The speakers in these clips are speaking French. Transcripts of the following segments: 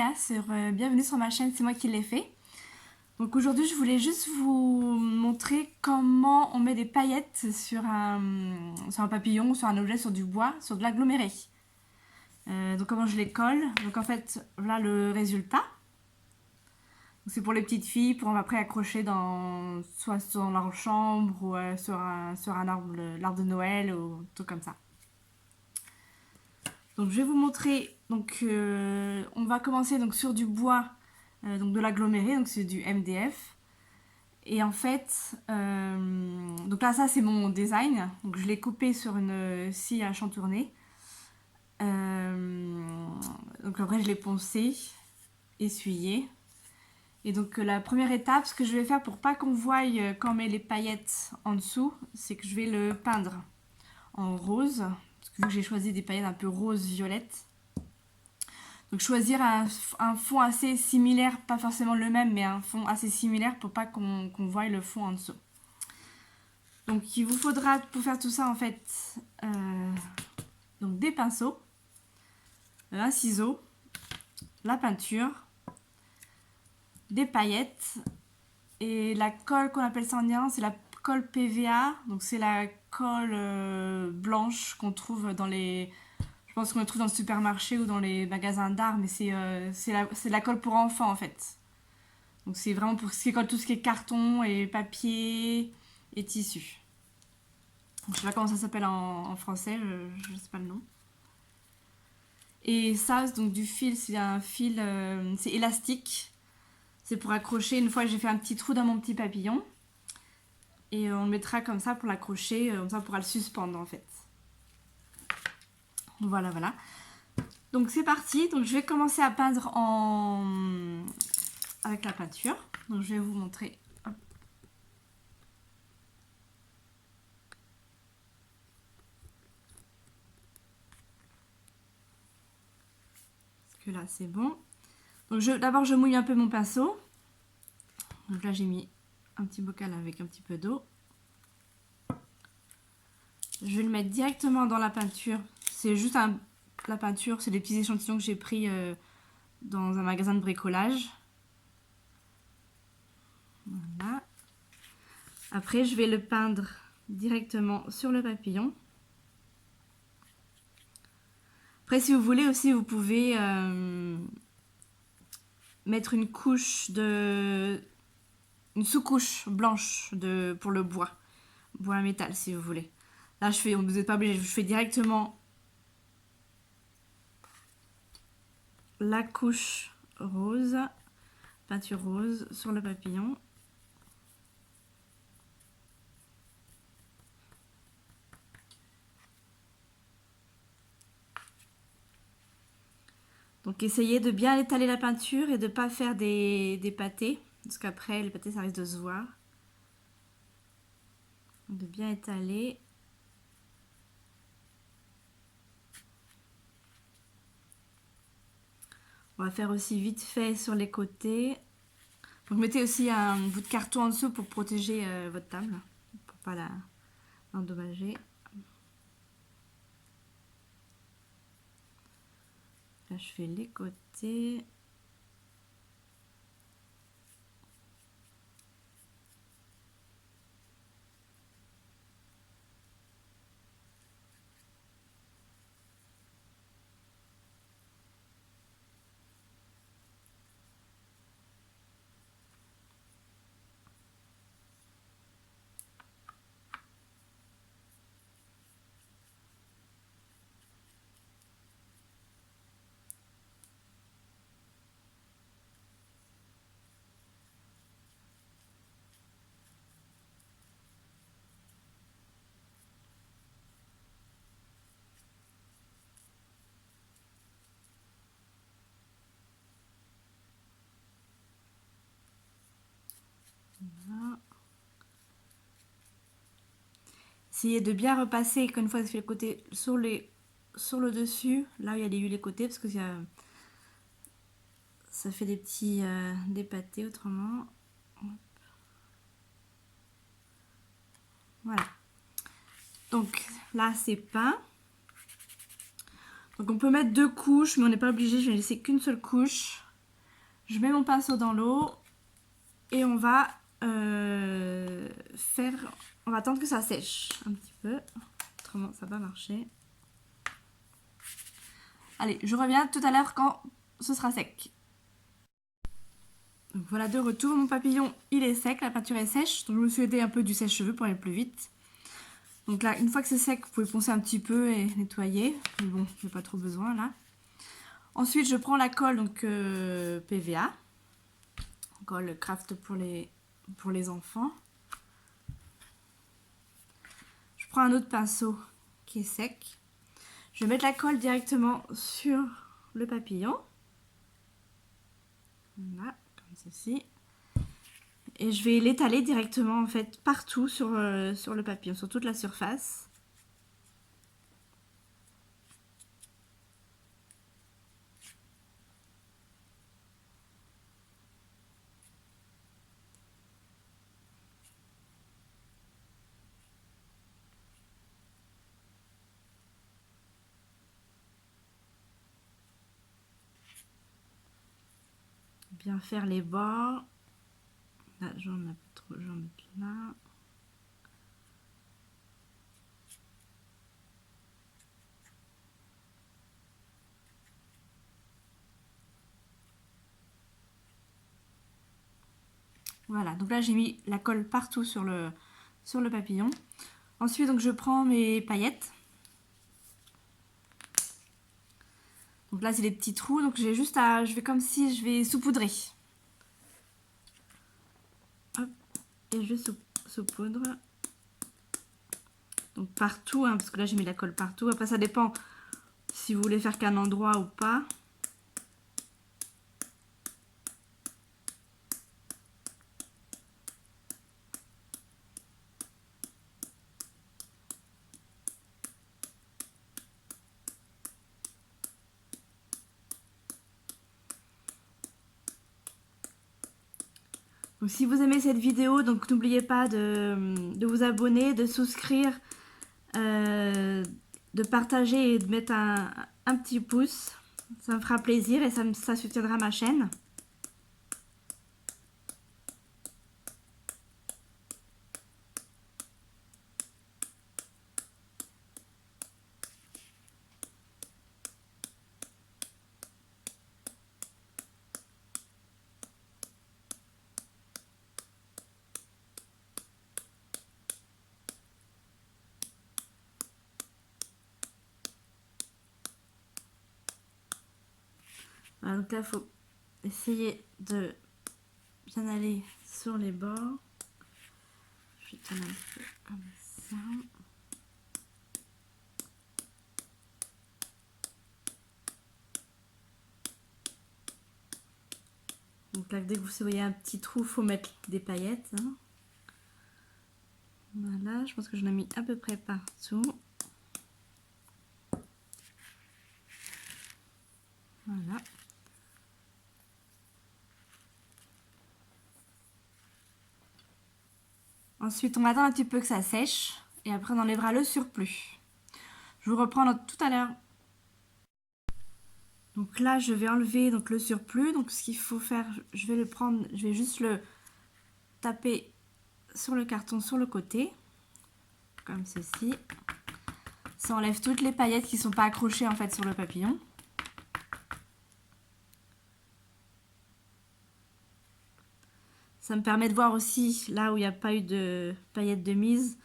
Léa, bienvenue sur ma chaîne, c'est moi qui l'ai fait. Donc aujourd'hui je voulais juste vous montrer comment on met des paillettes sur un papillon, sur un objet, sur du bois, sur de l'aggloméré. Donc comment je les colle. Donc en fait voilà le résultat. C'est pour les petites filles, pour après accrocher soit dans leur chambre ou sur un arbre, l'arbre de Noël ou tout comme ça. Donc je vais vous montrer, donc on va commencer donc sur du bois, donc de l'aggloméré, donc c'est du MDF. Et en fait, donc là ça c'est mon design, donc je l'ai coupé sur une scie à chantourner. Donc après je l'ai poncé, essuyé. Et donc la première étape, ce que je vais faire pour pas qu'on voie quand on met les paillettes en dessous, c'est que je vais le peindre en rose. Parce que vu que j'ai choisi des paillettes un peu rose-violette. Donc choisir un fond assez similaire, pas forcément le même, mais un fond assez similaire pour pas qu'on voie le fond en dessous. Donc il vous faudra pour faire tout ça en fait donc des pinceaux, un ciseau, la peinture, des paillettes et la colle qu'on appelle ça en iran, c'est la colle PVA. Donc c'est la colle blanche qu'on trouve dans les... Je pense qu'on le trouve dans le supermarché ou dans les magasins d'art, mais c'est de la colle pour enfants en fait. Donc c'est vraiment pour ce qui colle tout ce qui est carton et papier et tissu. Je sais pas comment ça s'appelle en français, je sais pas le nom. Et ça, donc du fil, c'est un fil, c'est élastique. C'est pour accrocher, une fois que j'ai fait un petit trou dans mon petit papillon. Et on le mettra comme ça pour l'accrocher, comme ça on pourra le suspendre en fait. Voilà, voilà. Donc c'est parti, donc je vais commencer à peindre avec la peinture. Donc je vais vous montrer. Hop. Parce que là c'est bon. Donc d'abord je mouille un peu mon pinceau. Donc là j'ai mis un petit bocal avec un petit peu d'eau. Je vais le mettre directement dans la peinture. C'est juste la peinture, c'est des petits échantillons que j'ai pris dans un magasin de bricolage. Voilà. Après, je vais le peindre directement sur le papillon. Après, si vous voulez aussi, vous pouvez mettre une sous-couche blanche pour le bois métal si vous voulez. Là, vous n'êtes pas obligé, je fais directement la couche rose, peinture rose sur le papillon. Donc essayez de bien étaler la peinture et de ne pas faire des pâtés, parce qu'après les pâtés ça risque de se voir. De bien étaler. On va faire aussi vite fait sur les côtés. Donc mettez aussi un bout de carton en dessous pour protéger votre table, pour ne pas l'endommager. Là je fais les côtés. Voilà. Essayez de bien repasser une fois que vous fait le côté sur le dessus, là où il y a les côtés, parce que ça fait des petits des pâtés autrement. Voilà. Donc là c'est peint. Donc on peut mettre 2 couches, mais on n'est pas obligé, je vais laisser qu'une seule couche. Je mets mon pinceau dans l'eau et on va on va attendre que ça sèche un petit peu, autrement ça va pas marcher. Allez, je reviens tout à l'heure quand ce sera sec. Donc voilà, de retour, mon papillon il est sec, la peinture est sèche, donc je me suis aidée un peu du sèche-cheveux pour aller plus vite. Donc là, une fois que c'est sec, vous pouvez poncer un petit peu et nettoyer, mais bon, j'ai pas trop besoin là. Ensuite, je prends la colle donc PVA, colle craft pour les enfants. Je prends un autre pinceau qui est sec. Je vais mettre la colle directement sur le papillon. Voilà, comme ceci. Et je vais l'étaler directement en fait partout sur le papillon, sur toute la surface. Bien faire les bords. Là, j'en ai pas trop, j'en mets là. Voilà, donc là j'ai mis la colle partout sur le papillon. Ensuite, donc je prends mes paillettes. Donc là c'est des petits trous, donc j'ai juste à, je vais comme si je vais saupoudrer. Hop, et je saupoudre. Donc partout, hein, parce que là j'ai mis la colle partout. Après ça dépend si vous voulez faire qu'un endroit ou pas. Donc si vous aimez cette vidéo, donc n'oubliez pas de vous abonner, de souscrire, de partager et de mettre un petit pouce. Ça me fera plaisir et ça soutiendra ma chaîne. Voilà, donc là, il faut essayer de bien aller sur les bords. Je vais tourner un peu comme ça. Donc là, dès que vous voyez un petit trou, il faut mettre des paillettes. Hein. Voilà, je pense que j'en ai mis à peu près partout. Voilà. Ensuite, on attend un petit peu que ça sèche et après on enlèvera le surplus. Je vous reprends tout à l'heure. Donc là, je vais enlever donc, le surplus. Donc ce qu'il faut faire, je vais le prendre, je vais juste le taper sur le carton sur le côté, comme ceci. Ça enlève toutes les paillettes qui ne sont pas accrochées en fait sur le papillon. Ça me permet de voir aussi là où il n'y a pas eu de paillettes de mise.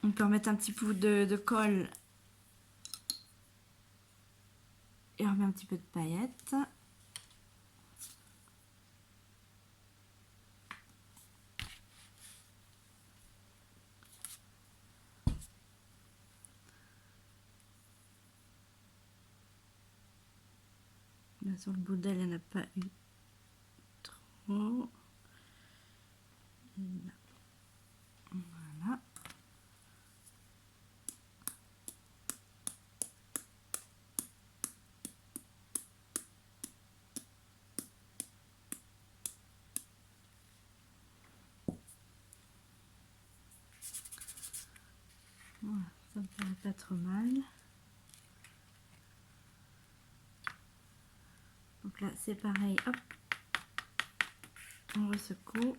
On peut remettre un petit peu de colle et on remet un petit peu de paillettes. Là sur le bout d'elle, il n'y en a pas eu trop. Là. Voilà. Voilà, ça me paraît pas trop mal. Donc Donc là c'est pareil, hop, on resecoue.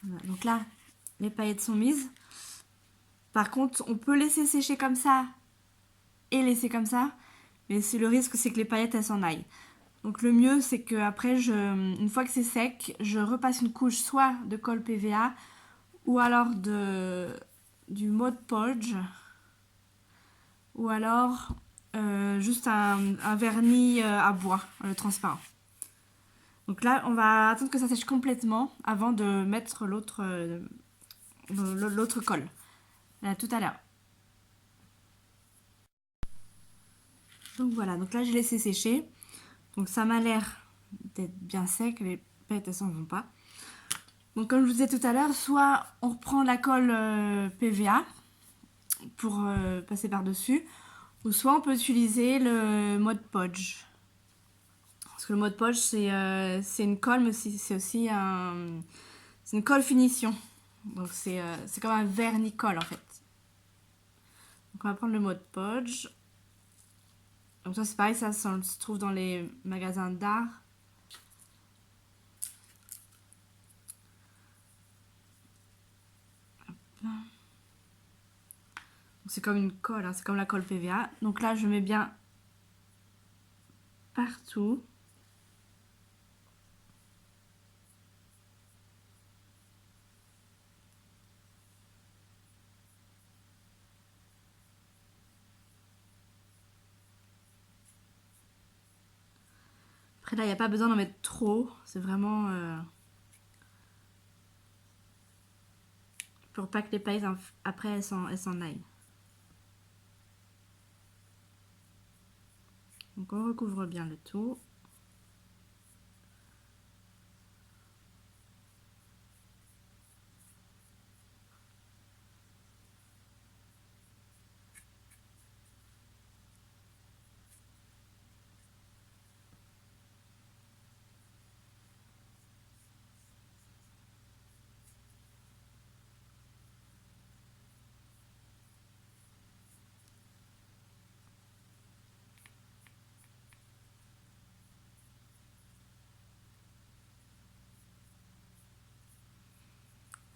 Voilà, donc là les paillettes sont mises. Par contre on peut laisser sécher comme ça et laisser comme ça, mais le risque c'est que les paillettes elles s'en aillent. Donc le mieux c'est que après une fois que c'est sec, je repasse une couche soit de colle PVA ou alors du Mod Podge ou alors juste un vernis à bois transparent. Donc là on va attendre que ça sèche complètement avant de mettre l'autre colle. À tout à l'heure. Donc voilà, donc là j'ai laissé sécher. Donc ça m'a l'air d'être bien sec, les paillettes elles s'en vont pas. Donc comme je vous disais tout à l'heure, soit on reprend la colle PVA pour passer par-dessus, ou soit on peut utiliser le Mod Podge. Parce que le Mod Podge c'est une colle, mais c'est aussi c'est une colle finition. Donc c'est comme un vernis colle en fait. Donc on va prendre le Mod Podge. Donc ça c'est pareil, ça se trouve dans les magasins d'art. C'est comme une colle, hein, c'est comme la colle PVA. Donc là je mets bien partout. Après là il n'y a pas besoin d'en mettre trop, c'est vraiment pour pas que les paillettes après elles s'en aillent. Donc on recouvre bien le tout.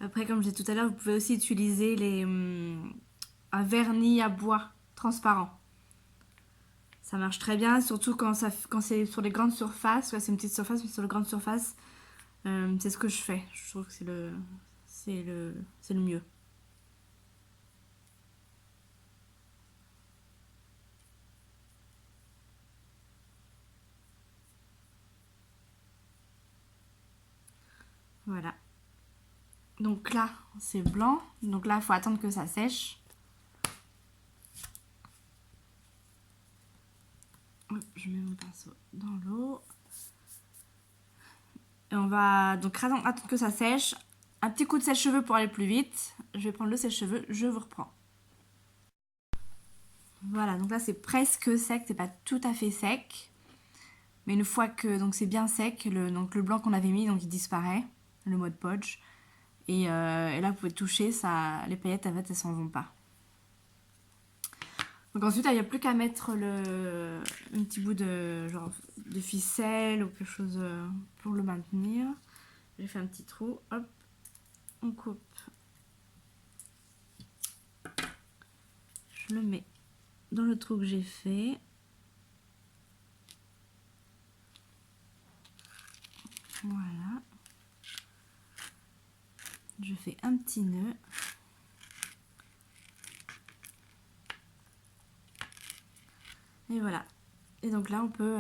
Après comme je disais tout à l'heure, vous pouvez aussi utiliser un vernis à bois transparent. Ça marche très bien, surtout quand c'est sur les grandes surfaces. Ouais, c'est une petite surface, mais sur les grandes surfaces, c'est ce que je fais. Je trouve que c'est le mieux. Voilà. Donc là, c'est blanc. Donc là, il faut attendre que ça sèche. Je mets mon pinceau dans l'eau. Et on va donc attendre que ça sèche. Un petit coup de sèche-cheveux pour aller plus vite. Je vais prendre le sèche-cheveux, je vous reprends. Voilà, donc là c'est presque sec, c'est pas tout à fait sec. Mais une fois que c'est bien sec, donc le blanc qu'on avait mis, donc il disparaît, le Mod Podge. Et là vous pouvez toucher, les paillettes en fait elles s'en vont pas. Donc ensuite il n'y a plus qu'à mettre un petit bout de ficelle ou quelque chose pour le maintenir. J'ai fait un petit trou, hop, on coupe. Je le mets dans le trou que j'ai fait. Voilà. Je fais un petit nœud. Et voilà. Et donc là, on peut...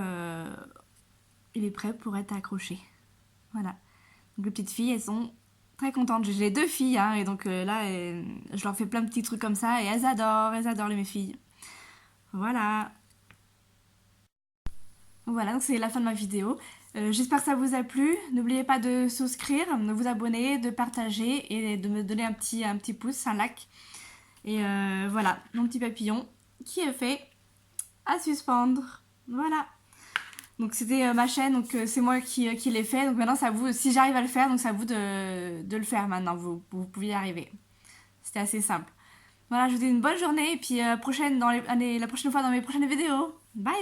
il est prêt pour être accroché. Voilà. Donc les petites filles, elles sont très contentes. J'ai 2 filles, hein, et donc là, je leur fais plein de petits trucs comme ça, et elles adorent mes filles. Voilà. Voilà, donc c'est la fin de ma vidéo. J'espère que ça vous a plu. N'oubliez pas de souscrire, de vous abonner, de partager et de me donner un petit pouce, un like. Et voilà, mon petit papillon qui est fait à suspendre. Voilà. Donc c'était ma chaîne, donc c'est moi qui l'ai fait. Donc maintenant c'est à vous, si j'arrive à le faire, donc c'est à vous de le faire maintenant. Vous pouvez y arriver. C'était assez simple. Voilà, je vous dis une bonne journée et puis la prochaine fois dans mes prochaines vidéos. Bye!